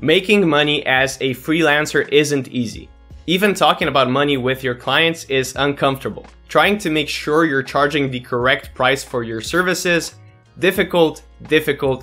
Making money as a freelancer isn't easy. Even talking about money with your clients is uncomfortable. Trying to make sure you're charging the correct price for your services, difficult,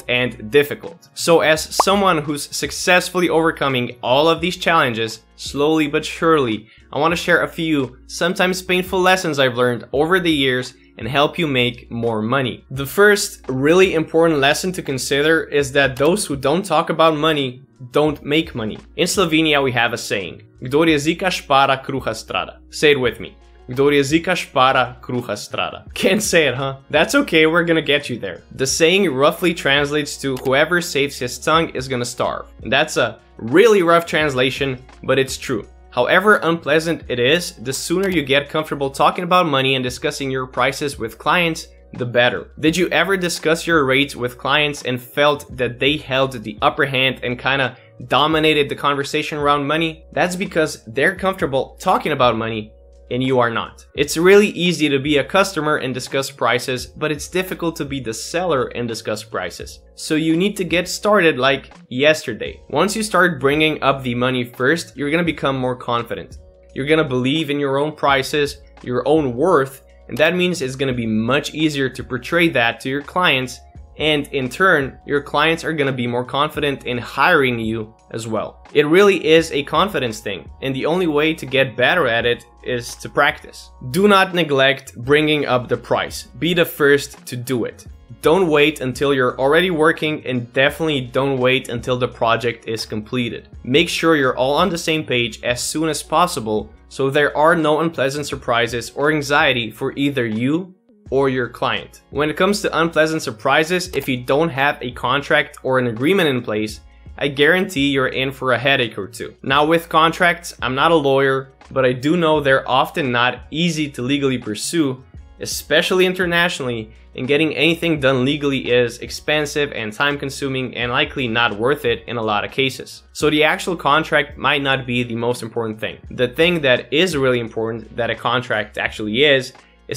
and difficult. So as someone who's successfully overcoming all of these challenges, slowly but surely, I want to share a few, sometimes painful lessons I've learned over the years and help you make more money. The first really important lesson to consider is that those who don't talk about money don't make money. In Slovenia we have a saying, Kdor jezika špara, kruha strada. Say it with me. Kdor jezika špara, kruha strada. Can't say it, huh? That's okay, we're gonna get you there. The saying roughly translates to whoever saves his tongue is gonna starve. And that's a really rough translation, but it's true. However unpleasant it is, the sooner you get comfortable talking about money and discussing your prices with clients, the better. Did you ever discuss your rates with clients and felt that they held the upper hand and kinda dominated the conversation around money? That's because they're comfortable talking about money and you are not. It's really easy to be a customer and discuss prices, but it's difficult to be the seller and discuss prices. So you need to get started like yesterday. Once you start bringing up the money first, you're gonna become more confident. You're gonna believe in your own prices, your own worth, and that means it's gonna be much easier to portray that to your clients, and in turn, your clients are gonna be more confident in hiring you as well. It really is a confidence thing, and the only way to get better at it is to practice. Do not neglect bringing up the price. Be the first to do it. Don't wait until you're already working, and definitely don't wait until the project is completed. Make sure you're all on the same page as soon as possible, so there are no unpleasant surprises or anxiety for either you or your client. When it comes to unpleasant surprises, if you don't have a contract or an agreement in place, I guarantee you're in for a headache or two. Now with contracts, I'm not a lawyer, but I do know they're often not easy to legally pursue, especially internationally, and getting anything done legally is expensive and time consuming and likely not worth it in a lot of cases. So the actual contract might not be the most important thing. The thing that is really important that a contract actually is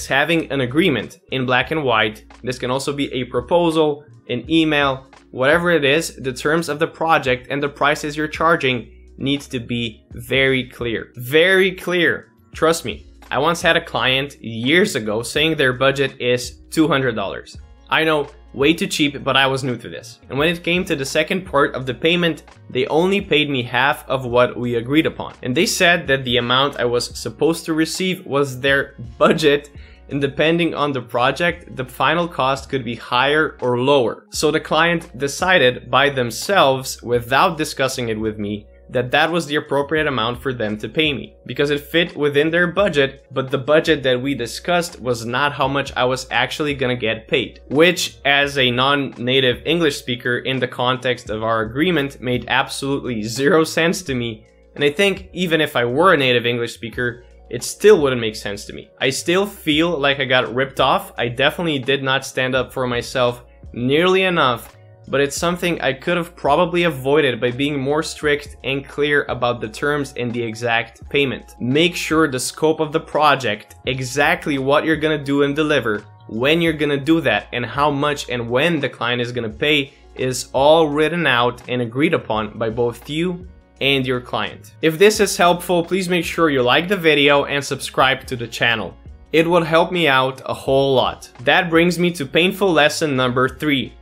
having an agreement in black and white. This can also be a proposal, an email, whatever it is. The terms of the project and the prices you're charging needs to be very clear. Very clear. Trust me. I once had a client years ago saying their budget is $200. I know, way too cheap, but I was new to this. And when it came to the second part of the payment, they only paid me half of what we agreed upon. And they said that the amount I was supposed to receive was their budget, and depending on the project, the final cost could be higher or lower. So the client decided by themselves, without discussing it with me, that that was the appropriate amount for them to pay me, because it fit within their budget, but the budget that we discussed was not how much I was actually gonna get paid, which as a non-native English speaker in the context of our agreement made absolutely zero sense to me. And I think even if I were a native English speaker, it still wouldn't make sense to me. I still feel like I got ripped off. I definitely did not stand up for myself nearly enough, but it's something I could have probably avoided by being more strict and clear about the terms and the exact payment. Make sure the scope of the project, exactly what you're gonna do and deliver, when you're gonna do that, and how much and when the client is gonna pay is all written out and agreed upon by both you and your client. If this is helpful, please make sure you like the video and subscribe to the channel. It would help me out a whole lot. That brings me to painful lesson number 3.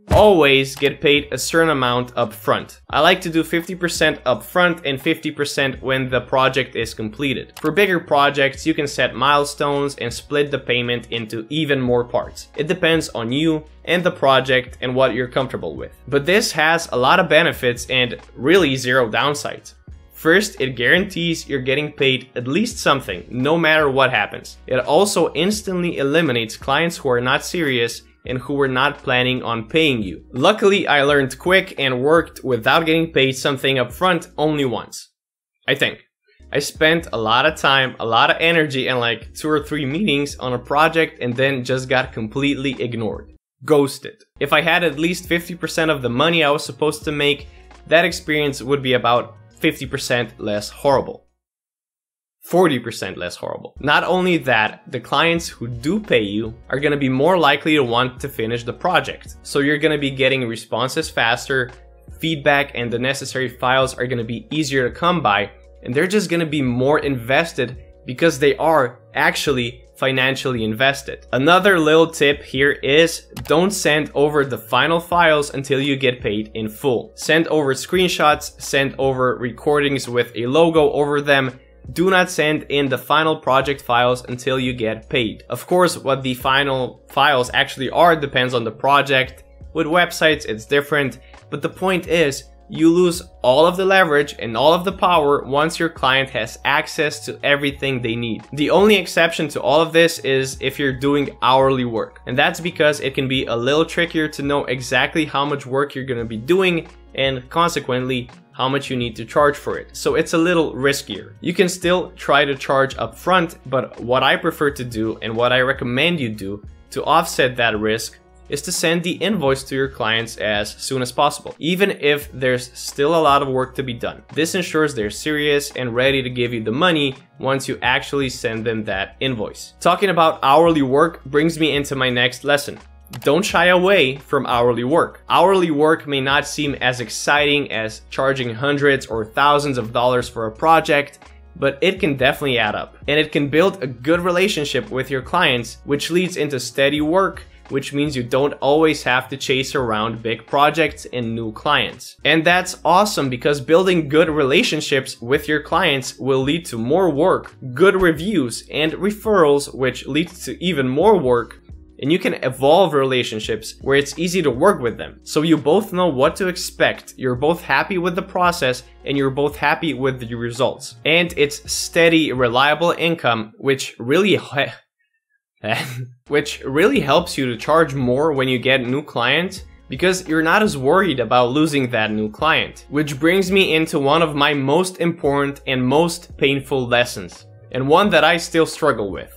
Always get paid a certain amount up front. I like to do 50% up front and 50% when the project is completed. For bigger projects, you can set milestones and split the payment into even more parts. It depends on you and the project and what you're comfortable with. But this has a lot of benefits and really zero downsides. First, it guarantees you're getting paid at least something, no matter what happens. It also instantly eliminates clients who are not serious and who were not planning on paying you. Luckily, I learned quick and worked without getting paid something up front only once. I think. I spent a lot of time, a lot of energy, and like 2 or 3 meetings on a project and then just got completely ignored. Ghosted. If I had at least 50% of the money I was supposed to make, that experience would be about 50% less horrible. 40% less horrible. Not only that, the clients who do pay you are going to be more likely to want to finish the project. So you're going to be getting responses faster, feedback and the necessary files are going to be easier to come by, and they're just going to be more invested because they are actually financially invested. Another little tip here is don't send over the final files until you get paid in full. Send over screenshots, send over recordings with a logo over them. Do not send in the final project files until you get paid. Of course, what the final files actually are depends on the project. With websites, it's different, but the point is, you lose all of the leverage and all of the power once your client has access to everything they need. The only exception to all of this is if you're doing hourly work. And that's because it can be a little trickier to know exactly how much work you're going to be doing and consequently how much you need to charge for it. So it's a little riskier. You can still try to charge upfront, but what I prefer to do and what I recommend you do to offset that risk is to send the invoice to your clients as soon as possible, even if there's still a lot of work to be done. This ensures they're serious and ready to give you the money once you actually send them that invoice. Talking about hourly work brings me into my next lesson. Don't shy away from hourly work. Hourly work may not seem as exciting as charging hundreds or thousands of dollars for a project, but it can definitely add up. And it can build a good relationship with your clients, which leads into steady work, which means you don't always have to chase around big projects and new clients. And that's awesome because building good relationships with your clients will lead to more work, good reviews, and referrals, which leads to even more work. And you can evolve relationships where it's easy to work with them. So you both know what to expect, you're both happy with the process, and you're both happy with the results. And it's steady, reliable income, which really helps you to charge more when you get new clients because you're not as worried about losing that new client. Which brings me into one of my most important and most painful lessons, and one that I still struggle with.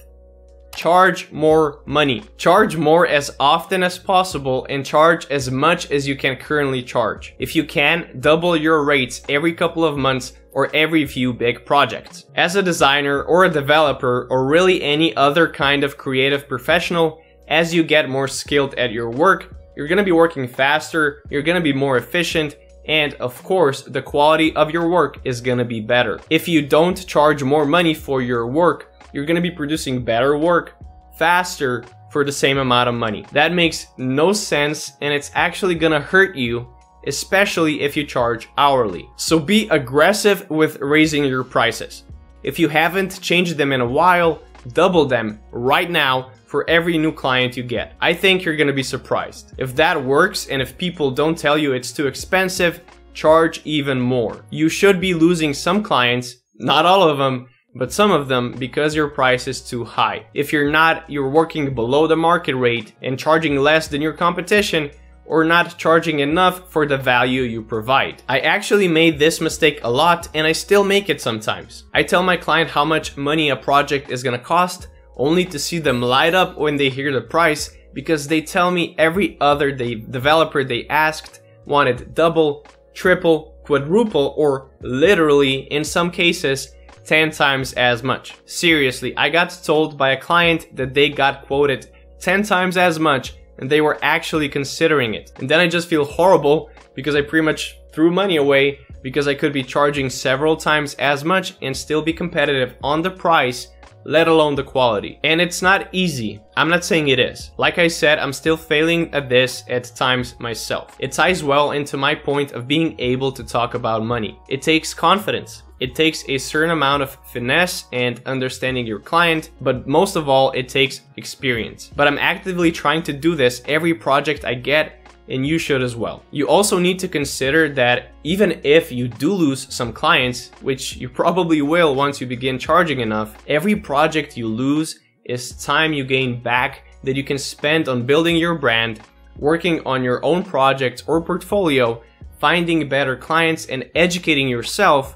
Charge more money. Charge more as often as possible and charge as much as you can currently charge. If you can, double your rates every couple of months or every few big projects. As a designer or a developer or really any other kind of creative professional, as you get more skilled at your work, you're going to be working faster, you're going to be more efficient, and of course, the quality of your work is going to be better. If you don't charge more money for your work, you're going to be producing better work faster for the same amount of money. That makes no sense, and it's actually going to hurt you, especially if you charge hourly. So be aggressive with raising your prices. If you haven't changed them in a while, double them right now for every new client you get. I think you're going to be surprised. If that works and if people don't tell you it's too expensive, charge even more. You should be losing some clients, not all of them, but some of them because your price is too high. If you're not, you're working below the market rate and charging less than your competition, or not charging enough for the value you provide. I actually made this mistake a lot and I still make it sometimes. I tell my client how much money a project is gonna cost, only to see them light up when they hear the price because they tell me every other developer they asked wanted double, triple, quadruple, or literally, in some cases, 10 times as much. Seriously, I got told by a client that they got quoted 10 times as much and they were actually considering it. And then I just feel horrible because I pretty much threw money away because I could be charging several times as much and still be competitive on the price, let alone the quality. And it's not easy. I'm not saying it is. Like I said, I'm still failing at this at times myself. It ties well into my point of being able to talk about money. It takes confidence. It takes a certain amount of finesse and understanding your client, but most of all, it takes experience. But I'm actively trying to do this every project I get, and you should as well. You also need to consider that even if you do lose some clients, which you probably will once you begin charging enough, every project you lose is time you gain back that you can spend on building your brand, working on your own projects or portfolio, finding better clients, and educating yourself,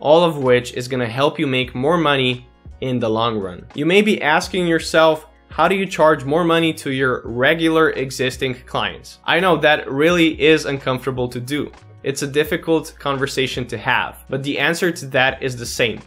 all of which is going to help you make more money in the long run. You may be asking yourself, how do you charge more money to your regular existing clients? I know that really is uncomfortable to do. It's a difficult conversation to have, but the answer to that is the same.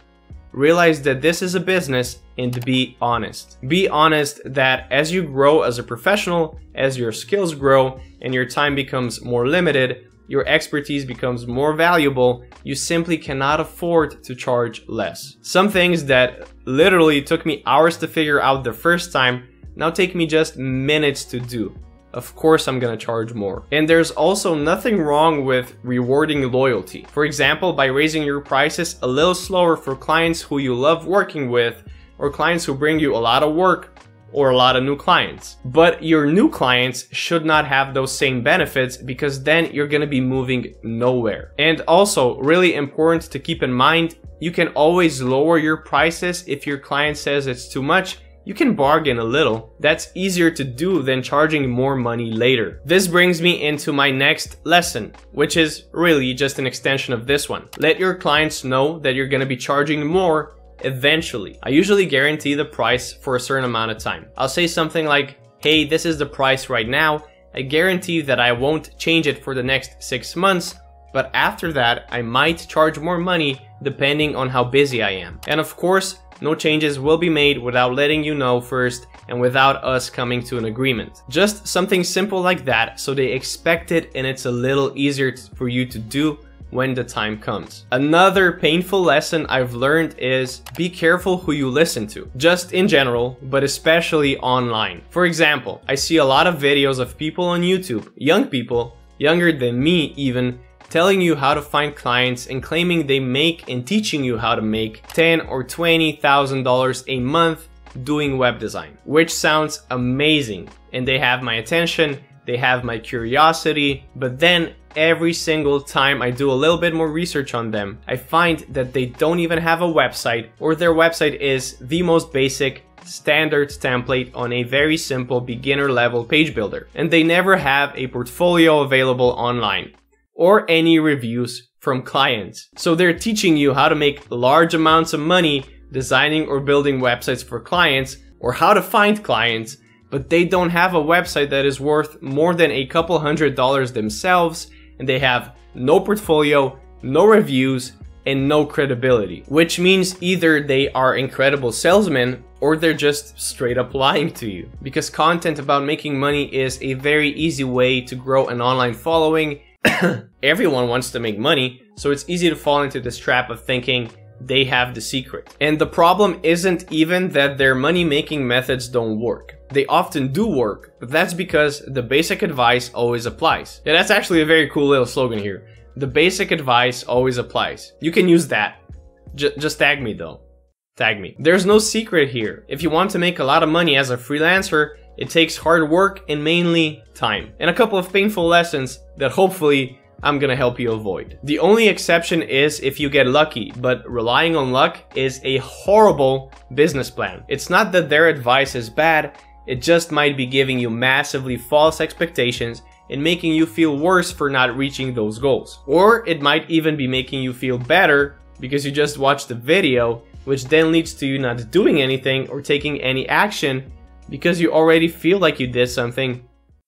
realize that this is a business, and be honest. Be honest that as you grow as a professional, as your skills grow and your time becomes more limited, your expertise becomes more valuable, you simply cannot afford to charge less. Some things that literally took me hours to figure out the first time now take me just minutes to do. Of course I'm gonna charge more. And there's also nothing wrong with rewarding loyalty. For example, by raising your prices a little slower for clients who you love working with, or clients who bring you a lot of work, or a lot of new clients. But your new clients should not have those same benefits, because then you're gonna be moving nowhere. And also, really important to keep in mind, you can always lower your prices if your client says it's too much. You can bargain a little. That's easier to do than charging more money later. This brings me into my next lesson, which is really just an extension of this one. Let your clients know that you're gonna be charging more eventually. I usually guarantee the price for a certain amount of time. I'll say something like, hey, this is the price right now. I guarantee that I won't change it for the next 6 months, but after that, I might charge more money depending on how busy I am. And of course, no changes will be made without letting you know first and without us coming to an agreement. Just something simple like that, so they expect it and it's a little easier for you to do when the time comes. Another painful lesson I've learned is be careful who you listen to, just in general, but especially online. For example, I see a lot of videos of people on YouTube, young people, younger than me even, telling you how to find clients and claiming they make and teaching you how to make $10,000 or $20,000 a month doing web design, which sounds amazing. And they have my attention, they have my curiosity, but then every single time I do a little bit more research on them, I find that they don't even have a website, or their website is the most basic standard template on a very simple beginner level page builder. And they never have a portfolio available online or any reviews from clients. So they're teaching you how to make large amounts of money designing or building websites for clients, or how to find clients, but they don't have a website that is worth more than a couple $100 themselves, and they have no portfolio, no reviews, and no credibility. Which means either they are incredible salesmen or they're just straight up lying to you. Because content about making money is a very easy way to grow an online following. Everyone wants to make money, so it's easy to fall into this trap of thinking they have the secret. And the problem isn't even that their money-making methods don't work. They often do work, but that's because the basic advice always applies. Yeah, that's actually a very cool little slogan here. The basic advice always applies. You can use that. Just tag me though. Tag me. There's no secret here. If you want to make a lot of money as a freelancer, it takes hard work and mainly time. And a couple of painful lessons that hopefully I'm gonna help you avoid. The only exception is if you get lucky, but relying on luck is a horrible business plan. It's not that their advice is bad, it just might be giving you massively false expectations and making you feel worse for not reaching those goals. Or it might even be making you feel better because you just watched the video, which then leads to you not doing anything or taking any action because you already feel like you did something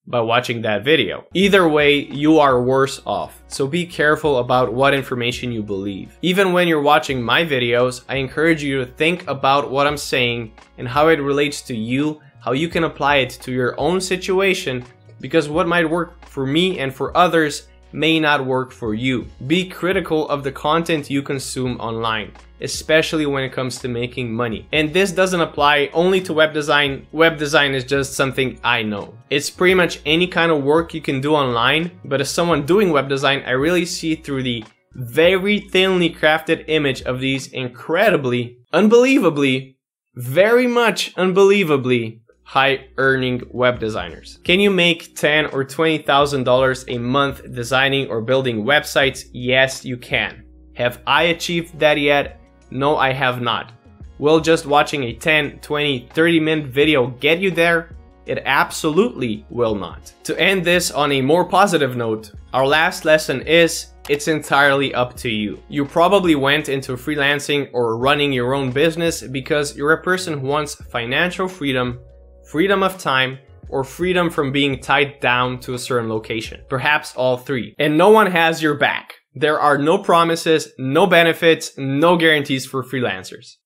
by watching that video. Either way, you are worse off. So be careful about what information you believe. Even when you're watching my videos, I encourage you to think about what I'm saying and how it relates to you, how you can apply it to your own situation, because what might work for me and for others may not work for you. Be critical of the content you consume online, especially when it comes to making money. And this doesn't apply only to web design. Web design is just something I know. It's pretty much any kind of work you can do online, but as someone doing web design, I really see through the very thinly crafted image of these incredibly, unbelievably, very much unbelievably high-earning web designers. Can you make $10,000 or $20,000 a month designing or building websites? Yes, you can. Have I achieved that yet? No, I have not. Will just watching a 10, 20, 30-minute video get you there? It absolutely will not. To end this on a more positive note, our last lesson is it's entirely up to you. You probably went into freelancing or running your own business because you're a person who wants financial freedom, freedom of time, or freedom from being tied down to a certain location. Perhaps all three. And no one has your back. There are no promises, no benefits, no guarantees for freelancers.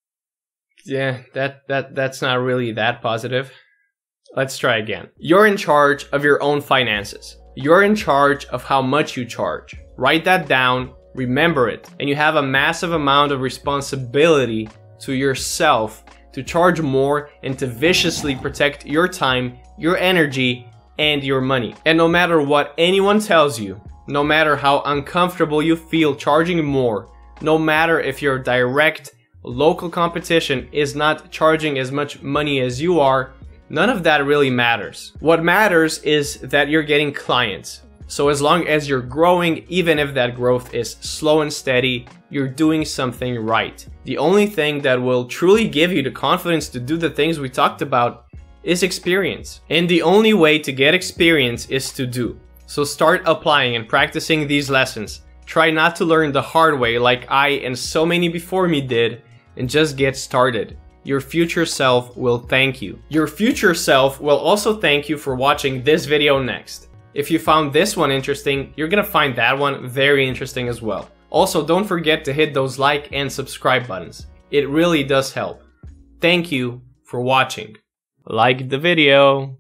Yeah, that's not really that positive. Let's try again. You're in charge of your own finances. You're in charge of how much you charge. Write that down, remember it, and you have a massive amount of responsibility to yourself to charge more and to viciously protect your time, your energy, and your money. And no matter what anyone tells you, no matter how uncomfortable you feel charging more, no matter if your direct local competition is not charging as much money as you are, none of that really matters. What matters is that you're getting clients. So as long as you're growing, even if that growth is slow and steady, you're doing something right. The only thing that will truly give you the confidence to do the things we talked about is experience. And the only way to get experience is to do. So start applying and practicing these lessons. Try not to learn the hard way like I and so many before me did, and just get started. Your future self will thank you. Your future self will also thank you for watching this video next. If you found this one interesting, you're gonna find that one very interesting as well. Also, don't forget to hit those like and subscribe buttons. It really does help. Thank you for watching. Like the video.